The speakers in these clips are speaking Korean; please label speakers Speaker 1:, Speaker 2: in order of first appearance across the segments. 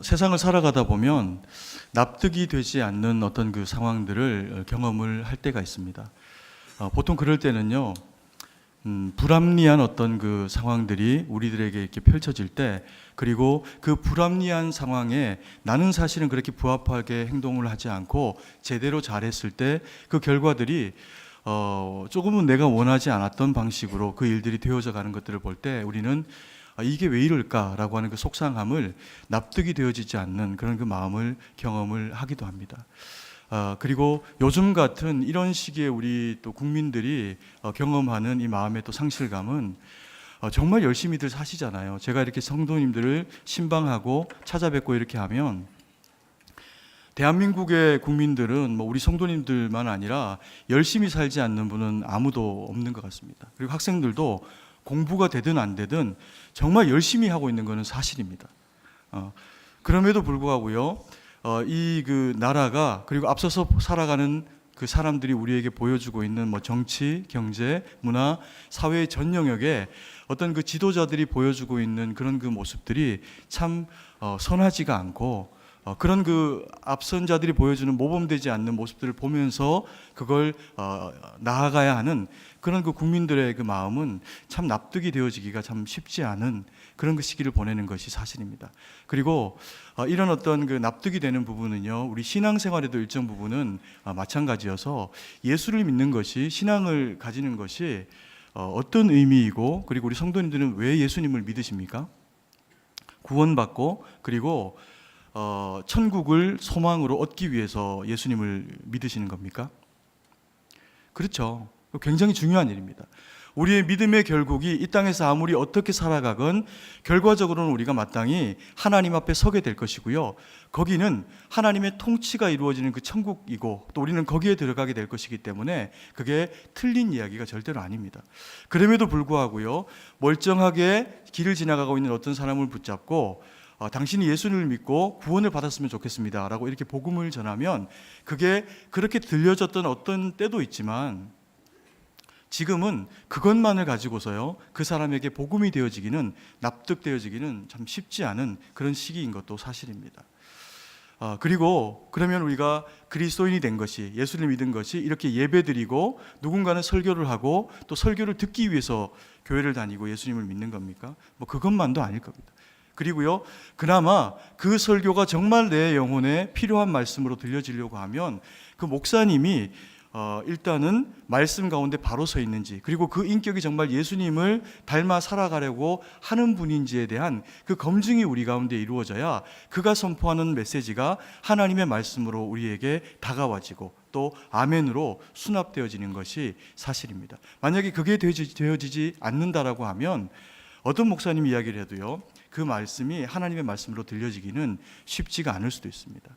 Speaker 1: 세상을 살아가다 보면 납득이 되지 않는 어떤 그 상황들을 경험을 할 때가 있습니다. 보통 그럴 때는요, 불합리한 어떤 그 상황들이 우리들에게 이렇게 펼쳐질 때, 그리고 그 불합리한 상황에 나는 사실은 그렇게 부합하게 행동을 하지 않고 제대로 잘했을 때 그 결과들이 조금은 내가 원하지 않았던 방식으로 그 일들이 되어져 가는 것들을 볼 때 우리는 이게 왜 이럴까라고 하는 그 속상함을 납득이 되어지지 않는 그런 그 마음을 경험을 하기도 합니다. 그리고 요즘 같은 이런 시기에 우리 또 국민들이 경험하는 이 마음의 또 상실감은 정말 열심히들 사시잖아요. 제가 이렇게 성도님들을 신방하고 찾아뵙고 이렇게 하면 대한민국의 국민들은 뭐 우리 성도님들만 아니라 열심히 살지 않는 분은 아무도 없는 것 같습니다. 그리고 학생들도 공부가 되든 안 되든 정말 열심히 하고 있는 것은 사실입니다. 그럼에도 불구하고요, 이 그 나라가 그리고 앞서서 살아가는 그 사람들이 우리에게 보여주고 있는 뭐 정치, 경제, 문화, 사회의 전 영역에 어떤 그 지도자들이 보여주고 있는 그런 그 모습들이 참 선하지가 않고 그런 그 앞선 자들이 보여주는 모범되지 않는 모습들을 보면서 그걸 나아가야 하는 그런 그 국민들의 그 마음은 참 납득이 되어지기가 참 쉽지 않은 그런 그 시기를 보내는 것이 사실입니다. 그리고 이런 어떤 그 납득이 되는 부분은요, 우리 신앙생활에도 일정 부분은 마찬가지여서 예수를 믿는 것이, 신앙을 가지는 것이 어떤 의미이고, 그리고 우리 성도님들은 왜 예수님을 믿으십니까? 구원받고 그리고 천국을 소망으로 얻기 위해서 예수님을 믿으시는 겁니까? 그렇죠. 굉장히 중요한 일입니다. 우리의 믿음의 결국이 이 땅에서 아무리 어떻게 살아가건 결과적으로는 우리가 마땅히 하나님 앞에 서게 될 것이고요, 거기는 하나님의 통치가 이루어지는 그 천국이고 또 우리는 거기에 들어가게 될 것이기 때문에 그게 틀린 이야기가 절대로 아닙니다. 그럼에도 불구하고요, 멀쩡하게 길을 지나가고 있는 어떤 사람을 붙잡고 당신이 예수를 믿고 구원을 받았으면 좋겠습니다 라고 이렇게 복음을 전하면 그게 그렇게 들려졌던 어떤 때도 있지만, 지금은 그것만을 가지고서요 그 사람에게 복음이 되어지기는, 납득되어지기는 참 쉽지 않은 그런 시기인 것도 사실입니다. 그리고 그러면 우리가 그리스도인이 된 것이, 예수를 믿은 것이 이렇게 예배드리고 누군가는 설교를 하고 또 설교를 듣기 위해서 교회를 다니고 예수님을 믿는 겁니까? 뭐 그것만도 아닐 겁니다. 그리고요, 그나마 그 설교가 정말 내 영혼에 필요한 말씀으로 들려지려고 하면 그 목사님이 일단은 말씀 가운데 바로 서 있는지, 그리고 그 인격이 정말 예수님을 닮아 살아가려고 하는 분인지에 대한 그 검증이 우리 가운데 이루어져야 그가 선포하는 메시지가 하나님의 말씀으로 우리에게 다가와지고 또 아멘으로 수납되어지는 것이 사실입니다. 만약에 그게 되어지지 않는다라고 하면 어떤 목사님 이야기를 해도요, 그 말씀이 하나님의 말씀으로 들려지기는 쉽지가 않을 수도 있습니다.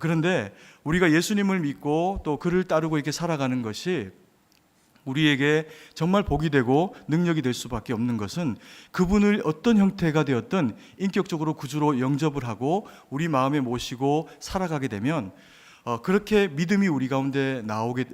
Speaker 1: 그런데 우리가 예수님을 믿고 또 그를 따르고 이렇게 살아가는 것이 우리에게 정말 복이 되고 능력이 될 수밖에 없는 것은 그분을 어떤 형태가 되었든 인격적으로 구주로 영접을 하고 우리 마음에 모시고 살아가게 되면, 그렇게 믿음이 우리 가운데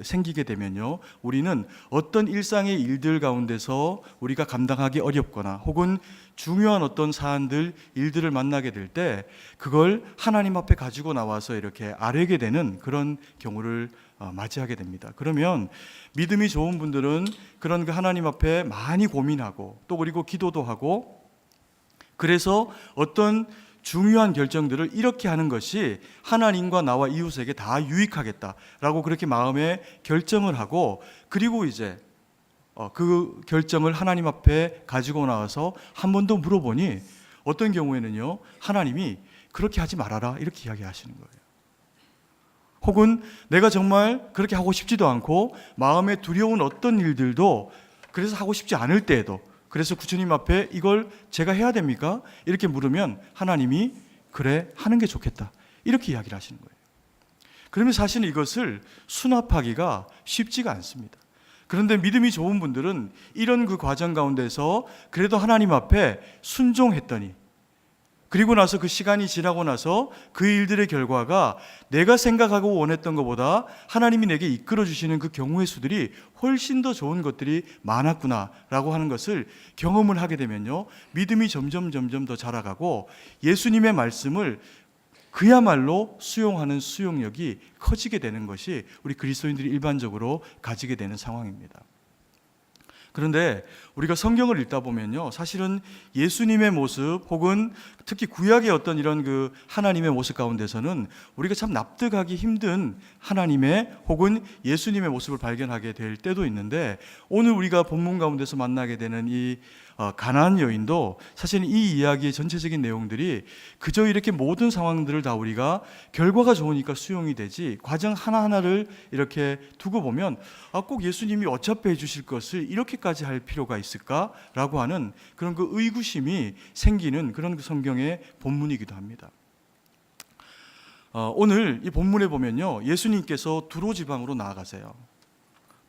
Speaker 1: 생기게 되면요, 우리는 어떤 일상의 일들 가운데서 우리가 감당하기 어렵거나 혹은 중요한 어떤 사안들, 일들을 만나게 될 때 그걸 하나님 앞에 가지고 나와서 이렇게 아뢰게 되는 그런 경우를 맞이하게 됩니다. 그러면 믿음이 좋은 분들은 그런 그 하나님 앞에 많이 고민하고 또 그리고 기도도 하고, 그래서 어떤 중요한 결정들을 이렇게 하는 것이 하나님과 나와 이웃에게 다 유익하겠다라고 그렇게 마음에 결정을 하고, 그리고 이제 그 결정을 하나님 앞에 가지고 나와서 한 번 더 물어보니 어떤 경우에는요, 하나님이 그렇게 하지 말아라 이렇게 이야기하시는 거예요. 혹은 내가 정말 그렇게 하고 싶지도 않고 마음에 두려운 어떤 일들도 그래서 하고 싶지 않을 때에도, 그래서 구주님 앞에 이걸 제가 해야 됩니까? 이렇게 물으면 하나님이 그래, 하는 게 좋겠다 이렇게 이야기를 하시는 거예요. 그러면 사실은 이것을 수납하기가 쉽지가 않습니다. 그런데 믿음이 좋은 분들은 이런 그 과정 가운데서 그래도 하나님 앞에 순종했더니, 그리고 나서 그 시간이 지나고 나서 그 일들의 결과가 내가 생각하고 원했던 것보다 하나님이 내게 이끌어 주시는 그 경우의 수들이 훨씬 더 좋은 것들이 많았구나라고 하는 것을 경험을 하게 되면요, 믿음이 점점 더 자라가고 예수님의 말씀을 그야말로 수용하는 수용력이 커지게 되는 것이 우리 그리스도인들이 일반적으로 가지게 되는 상황입니다. 그런데 우리가 성경을 읽다 보면요, 사실은 예수님의 모습 혹은 특히 구약의 어떤 이런 그 하나님의 모습 가운데서는 우리가 참 납득하기 힘든 하나님의 혹은 예수님의 모습을 발견하게 될 때도 있는데, 오늘 우리가 본문 가운데서 만나게 되는 이 가나안 여인도 사실 이 이야기의 전체적인 내용들이 그저 이렇게 모든 상황들을 다 우리가 결과가 좋으니까 수용이 되지, 과정 하나하나를 이렇게 두고 보면 꼭 예수님이 어차피 해주실 것을 이렇게까지 할 필요가 있을까라고 하는 그런 그 의구심이 생기는 그런 그 성경의 본문이기도 합니다. 오늘 이 본문에 보면요, 예수님께서 두로 지방으로 나아가세요.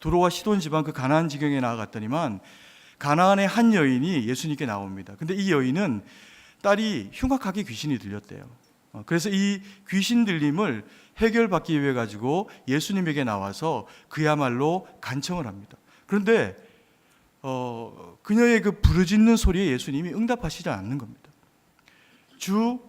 Speaker 1: 두로와 시돈 지방 그 가나안 지경에 나아갔더니만 가나안의 한 여인이 예수님께 나옵니다. 근데 이 여인은 딸이 흉악하게 귀신이 들렸대요. 그래서 이 귀신 들림을 해결받기 위해 가지고 예수님에게 나와서 그야말로 간청을 합니다. 그런데 그녀의 그 부르짖는 소리에 예수님이 응답하시지 않는 겁니다. 주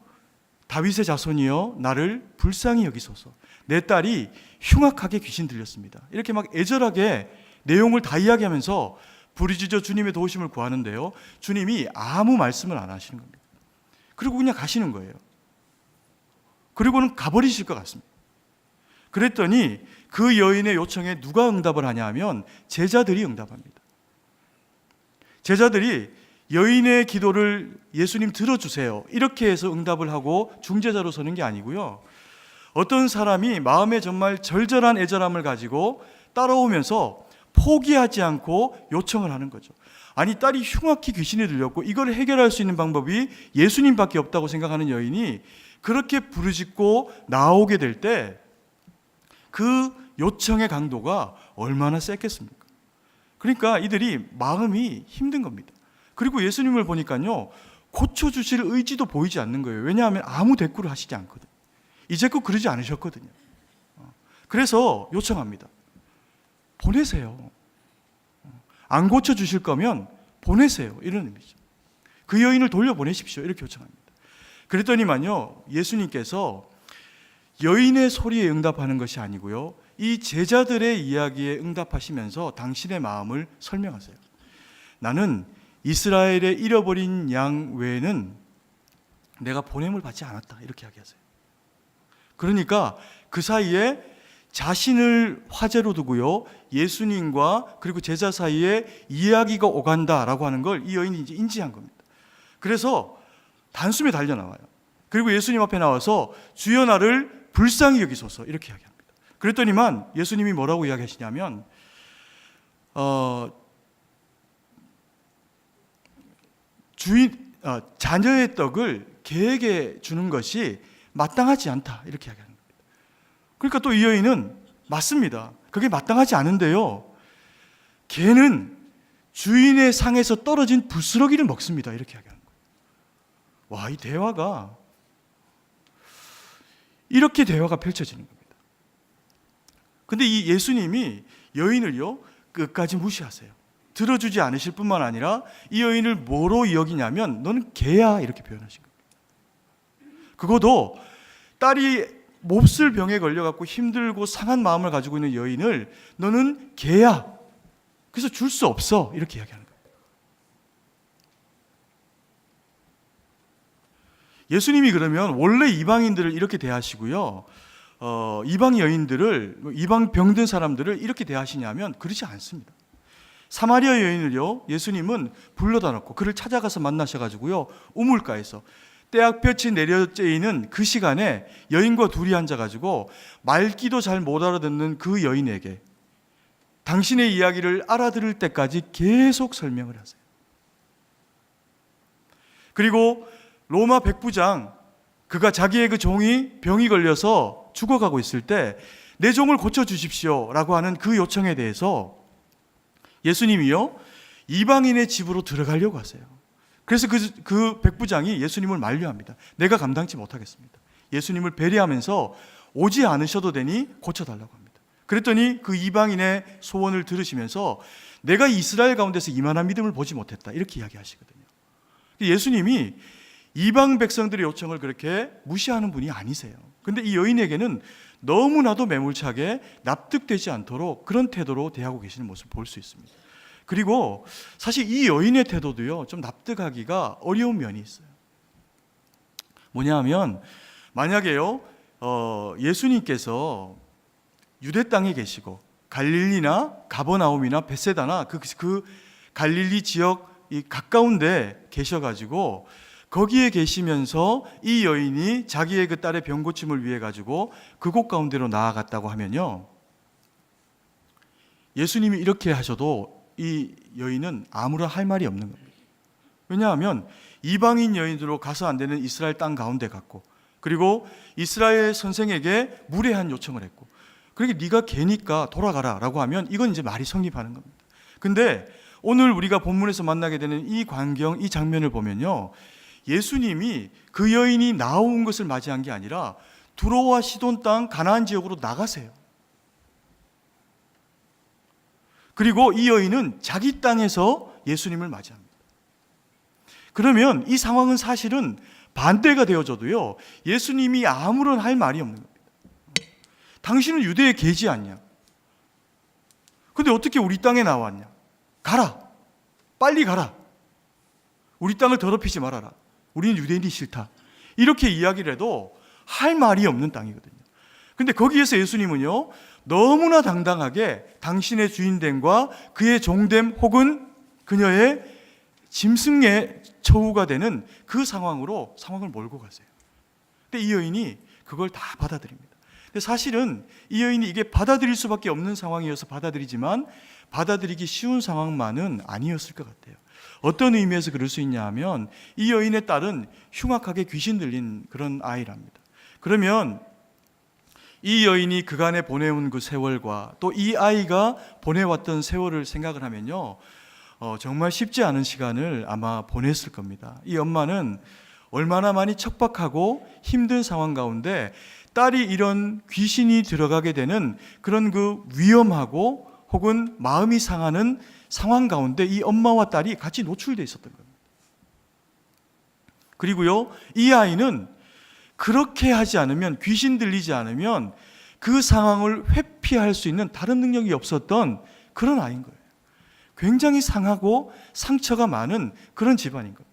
Speaker 1: 다윗의 자손이여 나를 불쌍히 여기소서, 내 딸이 흉악하게 귀신 들렸습니다. 이렇게 막 애절하게 내용을 다 이야기하면서 부르짖어 주님의 도우심을 구하는데요, 주님이 아무 말씀을 안 하시는 겁니다. 그리고 그냥 가시는 거예요. 그리고는 가버리실 것 같습니다. 그랬더니 그 여인의 요청에 누가 응답을 하냐 하면 제자들이 응답합니다. 제자들이 여인의 기도를 예수님 들어주세요 이렇게 해서 응답을 하고 중재자로 서는 게 아니고요, 어떤 사람이 마음에 정말 절절한 애절함을 가지고 따라오면서 포기하지 않고 요청을 하는 거죠. 아니, 딸이 흉악히 귀신이 들렸고 이걸 해결할 수 있는 방법이 예수님밖에 없다고 생각하는 여인이 그렇게 부르짖고 나오게 될 때 그 요청의 강도가 얼마나 셌겠습니까? 그러니까 이들이 마음이 힘든 겁니다. 그리고 예수님을 보니까요, 고쳐주실 의지도 보이지 않는 거예요. 왜냐하면 아무 대꾸를 하시지 않거든요. 이제껏 그러지 않으셨거든요. 그래서 요청합니다. 보내세요. 안 고쳐주실 거면 보내세요, 이런 의미죠. 그 여인을 돌려보내십시오 이렇게 요청합니다. 그랬더니만요, 예수님께서 여인의 소리에 응답하는 것이 아니고요, 이 제자들의 이야기에 응답하시면서 당신의 마음을 설명하세요. 나는 이스라엘의 잃어버린 양 외에는 내가 보냄을 받지 않았다 이렇게 이야기하세요. 그러니까 그 사이에 자신을 화제로 두고요, 예수님과 그리고 제자 사이에 이야기가 오간다라고 하는 걸 이 여인이 이제 인지한 겁니다. 그래서 단숨에 달려나와요. 그리고 예수님 앞에 나와서 주여 나를 불쌍히 여기소서 이렇게 이야기합니다. 그랬더니만 예수님이 뭐라고 이야기하시냐면 자녀의 떡을 개에게 주는 것이 마땅하지 않다 이렇게 이야기합니다. 그러니까 또 이 여인은 맞습니다. 그게 마땅하지 않은데요, 개는 주인의 상에서 떨어진 부스러기를 먹습니다 이렇게 이야기하는 거예요. 와, 이 대화가 이렇게 대화가 펼쳐지는 겁니다. 근데 이 예수님이 여인을요 끝까지 무시하세요. 들어주지 않으실 뿐만 아니라 이 여인을 뭐로 여기냐면 너는 개야 이렇게 표현하신 겁니다. 그것도 딸이 몹쓸 병에 걸려갖고 힘들고 상한 마음을 가지고 있는 여인을 너는 개야, 그래서 줄 수 없어 이렇게 이야기하는 거예요. 예수님이 그러면 원래 이방인들을 이렇게 대하시고요, 이방 여인들을, 이방 병든 사람들을 이렇게 대하시냐면 그렇지 않습니다. 사마리아 여인을요, 예수님은 불러다 놓고 그를 찾아가서 만나셔가지고요, 우물가에서 떼약볕이 내려쬐이는 그 시간에 여인과 둘이 앉아가지고 말귀도 잘 못 알아듣는 그 여인에게 당신의 이야기를 알아들을 때까지 계속 설명을 하세요. 그리고 로마 백부장, 그가 자기의 그 종이 병이 걸려서 죽어가고 있을 때 내 종을 고쳐주십시오 라고 하는 그 요청에 대해서 예수님이요 이방인의 집으로 들어가려고 하세요. 그래서 그 백부장이 예수님을 만류합니다. 내가 감당치 못하겠습니다. 예수님을 배려하면서 오지 않으셔도 되니 고쳐달라고 합니다. 그랬더니 그 이방인의 소원을 들으시면서 내가 이스라엘 가운데서 이만한 믿음을 보지 못했다 이렇게 이야기하시거든요. 예수님이 이방 백성들의 요청을 그렇게 무시하는 분이 아니세요. 근데 이 여인에게는 너무나도 매몰차게 납득되지 않도록 그런 태도로 대하고 계시는 모습을 볼 수 있습니다. 그리고 사실 이 여인의 태도도요, 좀 납득하기가 어려운 면이 있어요. 뭐냐 하면, 만약에요, 예수님께서 유대 땅에 계시고 갈릴리나 가버나움이나 벳세다나 그 갈릴리 지역 이 가까운데 계셔가지고 거기에 계시면서 이 여인이 자기의 그 딸의 병 고침을 위해 가지고 그곳 가운데로 나아갔다고 하면요, 예수님이 이렇게 하셔도 이 여인은 아무런 할 말이 없는 겁니다. 왜냐하면 이방인 여인으로 가서 안 되는 이스라엘 땅 가운데 갔고, 그리고 이스라엘 선생에게 무례한 요청을 했고, 그러게 네가 개니까 돌아가라 라고 하면 이건 이제 말이 성립하는 겁니다. 근데 오늘 우리가 본문에서 만나게 되는 이 광경, 이 장면을 보면요, 예수님이 그 여인이 나온 것을 맞이한 게 아니라 두로와 시돈 땅 가나안 지역으로 나가세요. 그리고 이 여인은 자기 땅에서 예수님을 맞이합니다. 그러면 이 상황은 사실은 반대가 되어져도요, 예수님이 아무런 할 말이 없는 겁니다. 당신은 유대에 계지 않냐? 근데 어떻게 우리 땅에 나왔냐? 가라! 빨리 가라! 우리 땅을 더럽히지 말아라. 우리는 유대인이 싫다. 이렇게 이야기를 해도 할 말이 없는 땅이거든요. 근데 거기에서 예수님은요, 너무나 당당하게 당신의 주인됨과 그의 종됨 혹은 그녀의 짐승의 처우가 되는 그 상황으로 상황을 몰고 가세요. 근데 이 여인이 그걸 다 받아들입니다. 근데 사실은 이 여인이 이게 받아들일 수밖에 없는 상황이어서 받아들이지만 받아들이기 쉬운 상황만은 아니었을 것 같아요. 어떤 의미에서 그럴 수 있냐 하면, 이 여인의 딸은 흉악하게 귀신 들린 그런 아이랍니다. 그러면 이 여인이 그간에 보내온 그 세월과 또 이 아이가 보내왔던 세월을 생각을 하면요, 정말 쉽지 않은 시간을 아마 보냈을 겁니다. 이 엄마는 얼마나 많이 척박하고 힘든 상황 가운데 딸이 이런 귀신이 들어가게 되는 그런 그 위험하고 혹은 마음이 상하는 상황 가운데 이 엄마와 딸이 같이 노출되어 있었던 겁니다. 그리고요, 이 아이는 그렇게 하지 않으면, 귀신 들리지 않으면 그 상황을 회피할 수 있는 다른 능력이 없었던 그런 아이인 거예요. 굉장히 상하고 상처가 많은 그런 집안인 겁니다.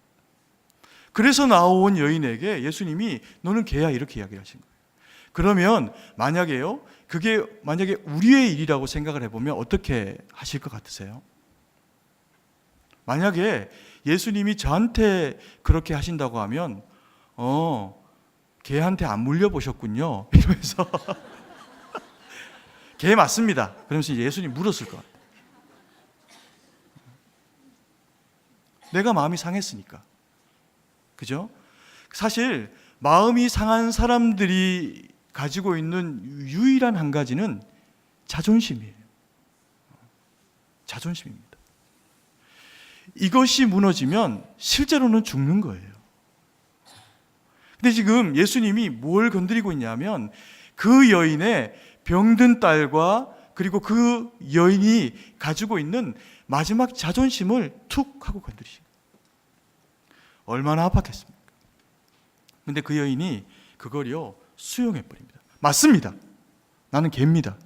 Speaker 1: 그래서 나온 여인에게 예수님이 너는 개야, 이렇게 이야기를 하신 거예요. 그러면 만약에요, 그게 만약에 우리의 일이라고 생각을 해보면 어떻게 하실 것 같으세요? 만약에 예수님이 저한테 그렇게 하신다고 하면 개한테 안 물려보셨군요 이러면서 개 맞습니다 그러면서 예수님 물었을 것 같아요. 내가 마음이 상했으니까. 그죠? 사실 마음이 상한 사람들이 가지고 있는 유일한 한 가지는 자존심이에요. 자존심입니다. 이것이 무너지면 실제로는 죽는 거예요. 근데 지금 예수님이 뭘 건드리고 있냐면, 그 여인의 병든 딸과 그리고 그 여인이 가지고 있는 마지막 자존심을 툭 하고 건드리신 거예요. 얼마나 아팠겠습니까? 근데 그 여인이 그걸요 수용해 버립니다. 맞습니다. 나는 개입니다.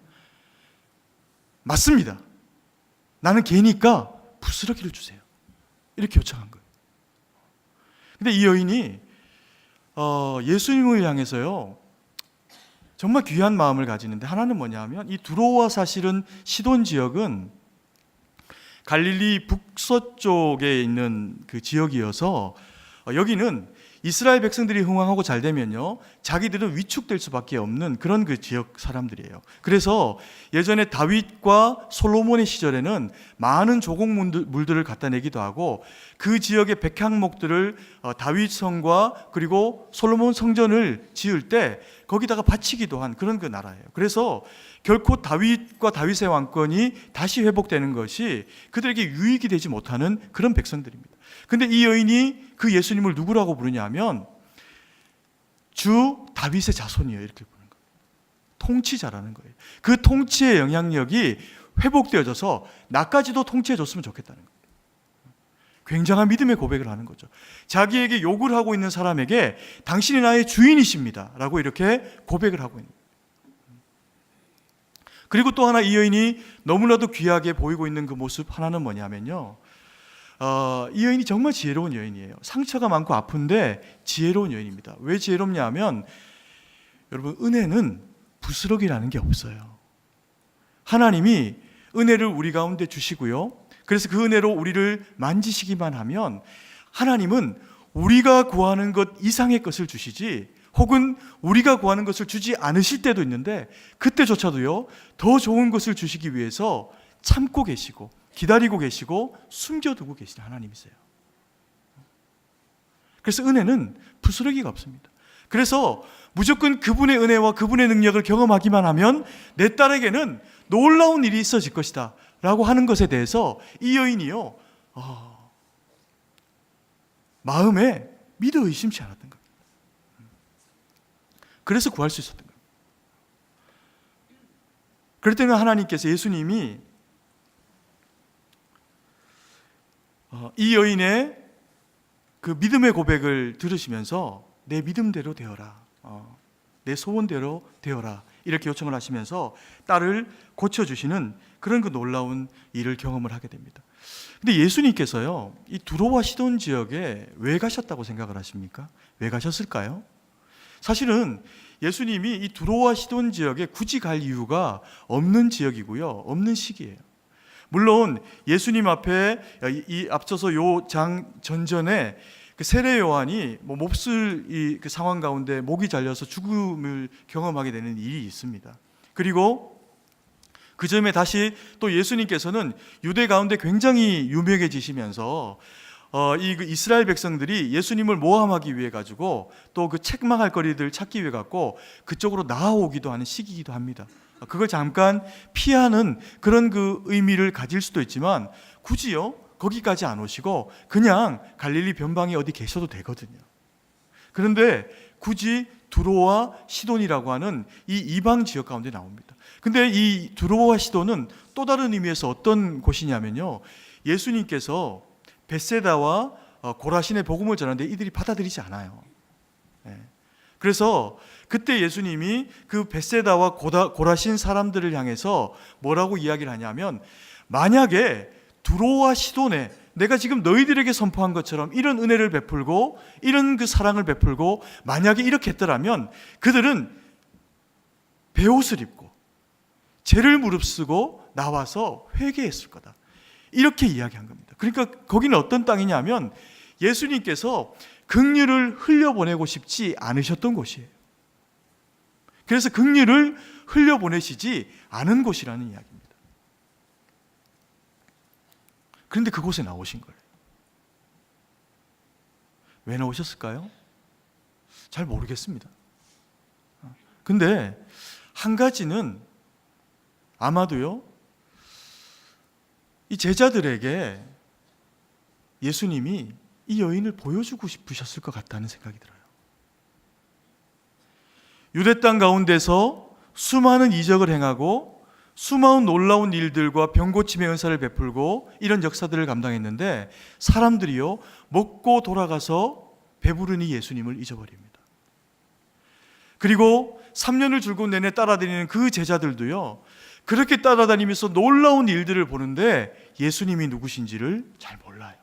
Speaker 1: 맞습니다. 나는 개니까 부스러기를 주세요. 이렇게 요청한 거예요. 근데 이 여인이 예수님을 향해서요 정말 귀한 마음을 가지는데, 하나는 뭐냐 하면, 이 두로와 사실은 시돈 지역은 갈릴리 북서쪽에 있는 그 지역이어서 여기는 이스라엘 백성들이 흥왕하고 잘 되면요 자기들은 위축될 수밖에 없는 그런 그 지역 사람들이에요. 그래서 예전에 다윗과 솔로몬의 시절에는 많은 조공물들을 갖다 내기도 하고, 그 지역의 백향목들을 다윗 성과 그리고 솔로몬 성전을 지을 때 거기다가 바치기도 한 그런 그 나라예요. 그래서 결코 다윗과 다윗의 왕권이 다시 회복되는 것이 그들에게 유익이 되지 못하는 그런 백성들입니다. 근데 이 여인이 그 예수님을 누구라고 부르냐 하면 주 다윗의 자손이에요, 이렇게 부르는 거예요. 통치자라는 거예요. 그 통치의 영향력이 회복되어져서 나까지도 통치해 줬으면 좋겠다는 거예요. 굉장한 믿음의 고백을 하는 거죠. 자기에게 욕을 하고 있는 사람에게 당신이 나의 주인이십니다 라고 이렇게 고백을 하고 있는 거예요. 그리고 또 하나 이 여인이 너무나도 귀하게 보이고 있는 그 모습 하나는 뭐냐면요, 이 여인이 정말 지혜로운 여인이에요. 상처가 많고 아픈데 지혜로운 여인입니다. 왜 지혜롭냐 하면, 여러분, 은혜는 부스러기라는 게 없어요. 하나님이 은혜를 우리 가운데 주시고요, 그래서 그 은혜로 우리를 만지시기만 하면 하나님은 우리가 구하는 것 이상의 것을 주시지, 혹은 우리가 구하는 것을 주지 않으실 때도 있는데, 그때조차도요 더 좋은 것을 주시기 위해서 참고 계시고 기다리고 계시고 숨겨두고 계시는 하나님이세요. 그래서 은혜는 부스러기가 없습니다. 그래서 무조건 그분의 은혜와 그분의 능력을 경험하기만 하면 내 딸에게는 놀라운 일이 있어질 것이다 라고 하는 것에 대해서 이 여인이요 마음에 믿어 의심치 않았던 겁니다. 그래서 구할 수 있었던 겁니다. 그럴 때는 하나님께서, 예수님이 이 여인의 그 믿음의 고백을 들으시면서 내 믿음대로 되어라, 내 소원대로 되어라 이렇게 요청을 하시면서 딸을 고쳐주시는 그런 그 놀라운 일을 경험을 하게 됩니다. 근데 예수님께서요 이 두로와 시돈 지역에 왜 가셨다고 생각을 하십니까? 왜 가셨을까요? 사실은 예수님이 이 두로와 시돈 지역에 굳이 갈 이유가 없는 지역이고요, 없는 시기예요. 물론 예수님 앞에 이 앞서서 요 장 전전에 그 세례 요한이 몹쓸 이 그 상황 가운데 목이 잘려서 죽음을 경험하게 되는 일이 있습니다. 그리고 그 점에 다시 또 예수님께서는 유대 가운데 굉장히 유명해지시면서 이 그 이스라엘 백성들이 예수님을 모함하기 위해 가지고 또 그 책망할 거리들 찾기 위해 갖고 그쪽으로 나아오기도 하는 시기이기도 합니다. 그걸 잠깐 피하는 그런 그 의미를 가질 수도 있지만 굳이요 거기까지 안 오시고 그냥 갈릴리 변방에 어디 계셔도 되거든요. 그런데 굳이 두로와 시돈이라고 하는 이 이방 지역 가운데 나옵니다. 근데 이 두로와 시돈은 또 다른 의미에서 어떤 곳이냐면요, 예수님께서 벳세다와 고라신의 복음을 전하는데 이들이 받아들이지 않아요. 그래서 그때 예수님이 그 벳세다와 고라신 사람들을 향해서 뭐라고 이야기를 하냐면, 만약에 두로와 시돈에 내가 지금 너희들에게 선포한 것처럼 이런 은혜를 베풀고 이런 그 사랑을 베풀고 만약에 이렇게 했더라면 그들은 베옷을 입고 죄를 무릅쓰고 나와서 회개했을 거다, 이렇게 이야기한 겁니다. 그러니까 거기는 어떤 땅이냐면 예수님께서 긍휼을 흘려보내고 싶지 않으셨던 곳이에요. 그래서 긍휼을 흘려보내시지 않은 곳이라는 이야기입니다. 그런데 그곳에 나오신 거예요. 왜 나오셨을까요? 잘 모르겠습니다. 근데 한 가지는 아마도요, 이 제자들에게 예수님이 이 여인을 보여주고 싶으셨을 것 같다는 생각이 들어요. 유대 땅 가운데서 수많은 이적을 행하고 수많은 놀라운 일들과 병고침의 은사를 베풀고 이런 역사들을 감당했는데 사람들이요 먹고 돌아가서 배부르니 예수님을 잊어버립니다. 그리고 3년을 줄곧 내내 따라다니는 그 제자들도요 그렇게 따라다니면서 놀라운 일들을 보는데 예수님이 누구신지를 잘 몰라요.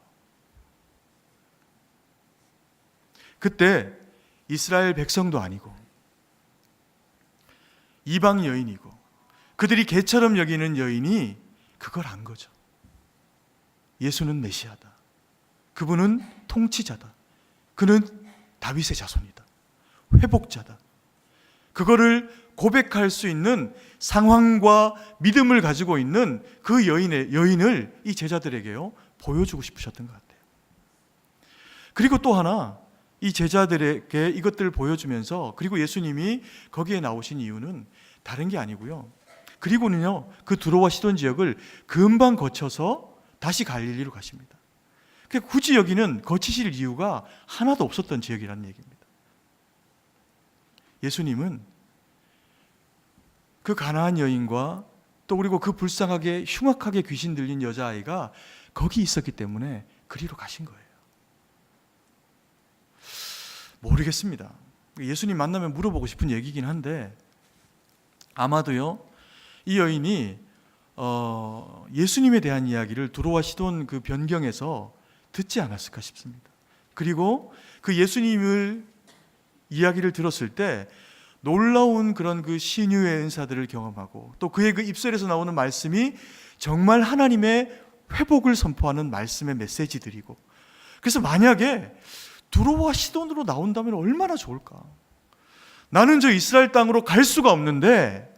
Speaker 1: 그때 이스라엘 백성도 아니고 이방 여인이고 그들이 개처럼 여기는 여인이 그걸 안 거죠. 예수는 메시아다. 그분은 통치자다. 그는 다윗의 자손이다. 회복자다. 그거를 고백할 수 있는 상황과 믿음을 가지고 있는 그 여인을 이 제자들에게요 보여주고 싶으셨던 것 같아요. 그리고 또 하나, 이 제자들에게 이것들을 보여주면서, 그리고 예수님이 거기에 나오신 이유는 다른 게 아니고요, 그리고는요 그 두로와 시돈 지역을 금방 거쳐서 다시 갈릴리로 가십니다. 굳이 여기는 거치실 이유가 하나도 없었던 지역이라는 얘기입니다. 예수님은 그 가나안 여인과 또 그리고 그 불쌍하게 흉악하게 귀신 들린 여자아이가 거기 있었기 때문에 그리로 가신 거예요. 모르겠습니다. 예수님 만나면 물어보고 싶은 얘기긴 한데 아마도요, 이 여인이 예수님에 대한 이야기를 두로와 시돈 그 변경에서 듣지 않았을까 싶습니다. 그리고 그 예수님을 이야기를 들었을 때 놀라운 그런 그 신유의 은사들을 경험하고 또 그의 그 입술에서 나오는 말씀이 정말 하나님의 회복을 선포하는 말씀의 메시지들이고, 그래서 만약에 두로와 시돈으로 나온다면 얼마나 좋을까. 나는 저 이스라엘 땅으로 갈 수가 없는데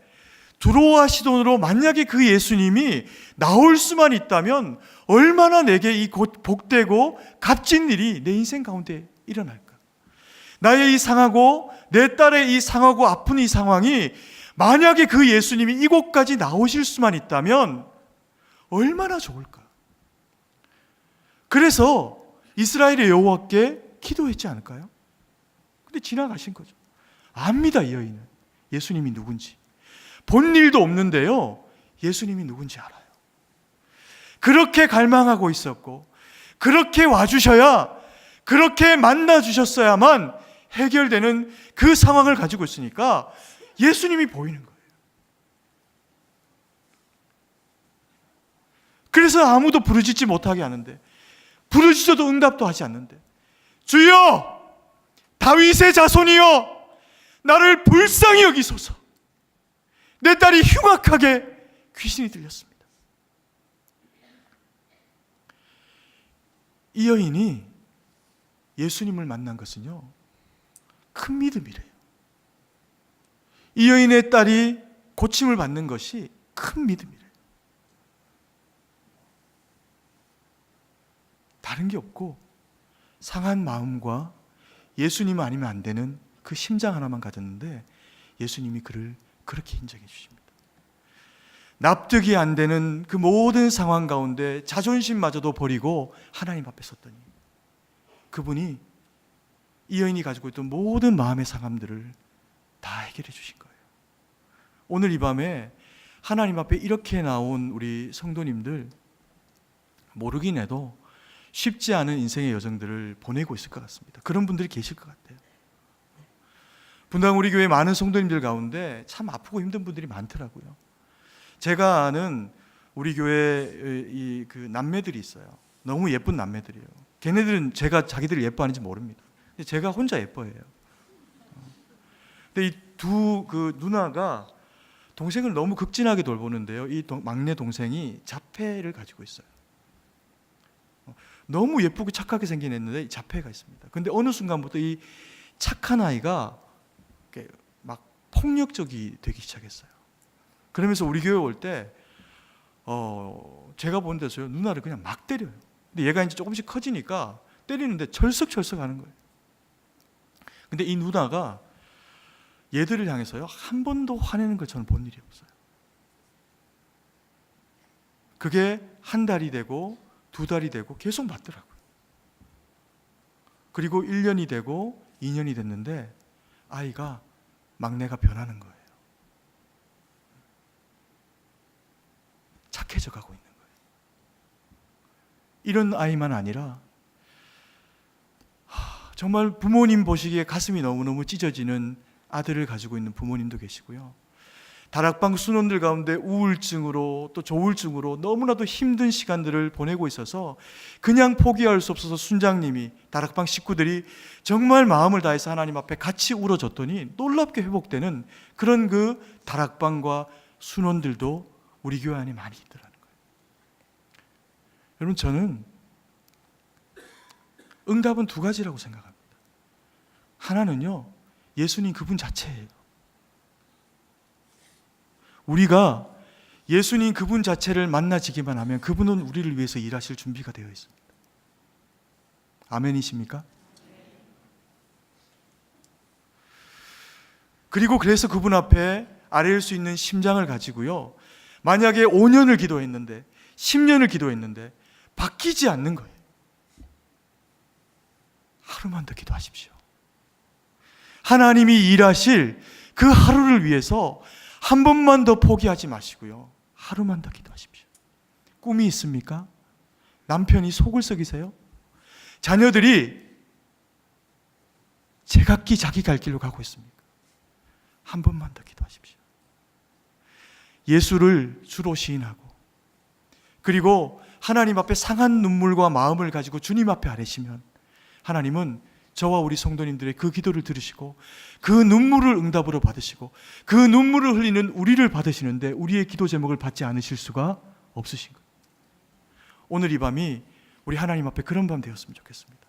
Speaker 1: 두로와 시돈으로 만약에 그 예수님이 나올 수만 있다면 얼마나 내게 이 복되고 값진 일이 내 인생 가운데 일어날까. 나의 이 상하고 내 딸의 이 상하고 아픈 이 상황이 만약에 그 예수님이 이곳까지 나오실 수만 있다면 얼마나 좋을까. 그래서 이스라엘의 여호와께 기도했지 않을까요? 근데 지나가신 거죠. 압니다, 이 여인은 예수님이 누군지. 본 일도 없는데요, 예수님이 누군지 알아요. 그렇게 갈망하고 있었고 그렇게 와주셔야, 그렇게 만나주셨어야만 해결되는 그 상황을 가지고 있으니까 예수님이 보이는 거예요. 그래서 아무도 부르짖지 못하게 하는데, 부르짖어도 응답도 하지 않는데, 주여 다윗의 자손이여 나를 불쌍히 여기소서. 내 딸이 흉악하게 귀신이 들렸습니다. 이 여인이 예수님을 만난 것은요, 큰 믿음이래요. 이 여인의 딸이 고침을 받는 것이 큰 믿음이래요. 다른 게 없고 상한 마음과 예수님 아니면 안 되는 그 심장 하나만 가졌는데 예수님이 그를 그렇게 인정해 주십니다. 납득이 안 되는 그 모든 상황 가운데 자존심마저도 버리고 하나님 앞에 섰더니 그분이 이 여인이 가지고 있던 모든 마음의 상함들을 다 해결해 주신 거예요. 오늘 이 밤에 하나님 앞에 이렇게 나온 우리 성도님들, 모르긴 해도 쉽지 않은 인생의 여정들을 보내고 있을 것 같습니다. 그런 분들이 계실 것 같아요. 분당 우리 교회 많은 성도님들 가운데 참 아프고 힘든 분들이 많더라고요. 제가 아는 우리 교회 그 남매들이 있어요. 너무 예쁜 남매들이에요. 걔네들은 제가 자기들을 예뻐하는지 모릅니다. 근데 제가 혼자 예뻐해요. 근데 이 두 그 누나가 동생을 너무 극진하게 돌보는데요, 이 막내 동생이 자폐를 가지고 있어요. 너무 예쁘고 착하게 생긴 애인데 자폐가 있습니다. 근데 어느 순간부터 이 착한 아이가 막 폭력적이 되기 시작했어요. 그러면서 우리 교회 올 때 제가 본 데서요, 누나를 그냥 막 때려요. 근데 얘가 이제 조금씩 커지니까 때리는데 철썩철썩 하는 거예요. 근데 이 누나가 얘들을 향해서요, 한 번도 화내는 걸 저는 본 일이 없어요. 그게 한 달이 되고 두 달이 되고 계속 맞더라고요. 그리고 1년이 되고 2년이 됐는데 아이가, 막내가 변하는 거예요. 착해져 가고 있는 거예요. 이런 아이만 아니라 정말 부모님 보시기에 가슴이 너무너무 찢어지는 아들을 가지고 있는 부모님도 계시고요. 다락방 순원들 가운데 우울증으로 또 조울증으로 너무나도 힘든 시간들을 보내고 있어서 그냥 포기할 수 없어서 순장님이, 다락방 식구들이 정말 마음을 다해서 하나님 앞에 같이 울어줬더니 놀랍게 회복되는 그런 그 다락방과 순원들도 우리 교회 안에 많이 있더라는 거예요. 여러분, 저는 응답은 두 가지라고 생각합니다. 하나는요, 예수님 그분 자체예요. 우리가 예수님 그분 자체를 만나지기만 하면 그분은 우리를 위해서 일하실 준비가 되어 있습니다. 아멘이십니까? 그리고 그래서 그분 앞에 아뢰일 수 있는 심장을 가지고요, 만약에 5년을 기도했는데 10년을 기도했는데 바뀌지 않는 거예요. 하루만 더 기도하십시오. 하나님이 일하실 그 하루를 위해서 한 번만 더 포기하지 마시고요, 하루만 더 기도하십시오. 꿈이 있습니까? 남편이 속을 썩이세요? 자녀들이 제각기 자기 갈 길로 가고 있습니까? 한 번만 더 기도하십시오. 예수를 주로 시인하고, 그리고 하나님 앞에 상한 눈물과 마음을 가지고 주님 앞에 아뢰시면 하나님은 저와 우리 성도님들의 그 기도를 들으시고 그 눈물을 응답으로 받으시고 그 눈물을 흘리는 우리를 받으시는데 우리의 기도 제목을 받지 않으실 수가 없으신 거예요. 오늘 이 밤이 우리 하나님 앞에 그런 밤 되었으면 좋겠습니다.